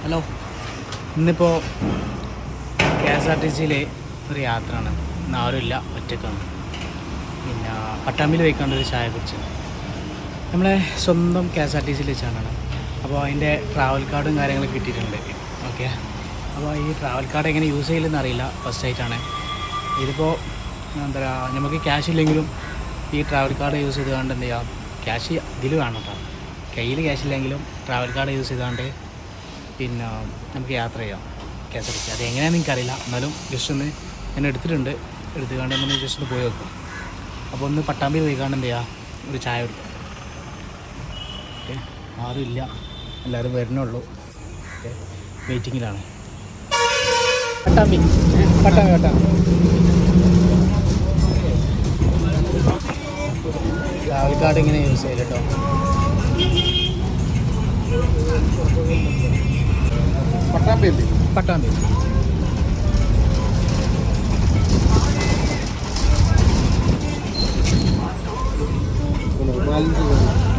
Hello, ഇന്നിപ്പോൾ KSRTC ഒരു യാത്രയാണ്. ഇന്ന് ആരുമില്ല, ഒറ്റക്കാണ്. പിന്നെ പട്ടാമ്പിയിൽ പോയിക്കാണ്ട് ഒരു ചായ കുടിച്ച് നമ്മളെ സ്വന്തം KSRTC വെച്ചാണ്. അപ്പോൾ അതിൻ്റെ ട്രാവൽ കാർഡും കാര്യങ്ങളൊക്കെ കിട്ടിയിട്ടുണ്ട്. ഓക്കെ, അപ്പോൾ ഈ ട്രാവൽ കാർഡ് എങ്ങനെ യൂസ് ചെയ്യില്ലെന്ന് അറിയില്ല, ഫസ്റ്റ് ആയിട്ടാണ്. ഇതിപ്പോൾ എന്താ പറയുക, നമുക്ക് ക്യാഷ് ഇല്ലെങ്കിലും ഈ ട്രാവൽ കാർഡ് യൂസ് ചെയ്തുകൊണ്ട് എന്ത് ചെയ്യാം, ക്യാഷ് ഇതിൽ വേണം കേട്ടോ. കയ്യിൽ ക്യാഷ് ഇല്ലെങ്കിലും ട്രാവൽ കാർഡ് യൂസ് ചെയ്തുകൊണ്ട് പിന്നെ നമുക്ക് യാത്ര ചെയ്യാം KSRTC. അത് എങ്ങനെയാണെന്ന് എനിക്കറിയില്ല, എന്നാലും ജസ്റ്റ് ഒന്ന് ഞാൻ എടുത്തിട്ടുണ്ട്. എടുത്തുകൊണ്ട് നമ്മൾ ജസ്റ്റ് ഒന്ന് പോയി വെക്കും. അപ്പോൾ ഒന്ന് പട്ടാമ്പി പോയി കാണാൻ എന്ത് ചെയ്യുക, ഒരു ചായ കൊടുക്കും. ഓക്കെ, ആരും ഇല്ല, എല്ലാവരും വരണുള്ളൂ. ഓക്കെ, വെയിറ്റിങ്ങിലാണ്. പട്ടാമ്പി പട്ടാമ്പി പട്ടാമ്പി ട്രാവൽ കാർഡ് ഇങ്ങനെ യൂസ് ചെയ്യില്ല കേട്ടോ. Pattambi Pattambi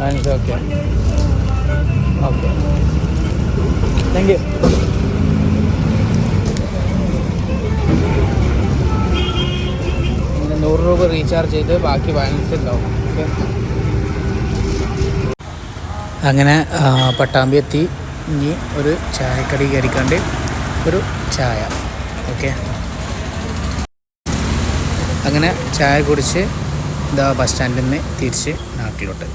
okay okay, thank you. ഇങ്ങനെ 100 രൂപ റീചാർജ് ചെയ്ത് ബാക്കി ബാലൻസ് ഉണ്ടാവും. ഓക്കെ, അങ്ങനെ പട്ടാമ്പി എത്തി. ഇനി ഒരു ചായക്കടി കയറിക്കാണ്ട് ഒരു ചായ. ഓക്കെ, അങ്ങനെ ചായ കുടിച്ച് ഇതാ ബസ് സ്റ്റാൻഡിൽ നിന്ന് തിരിച്ച് നാട്ടിലോട്ട്.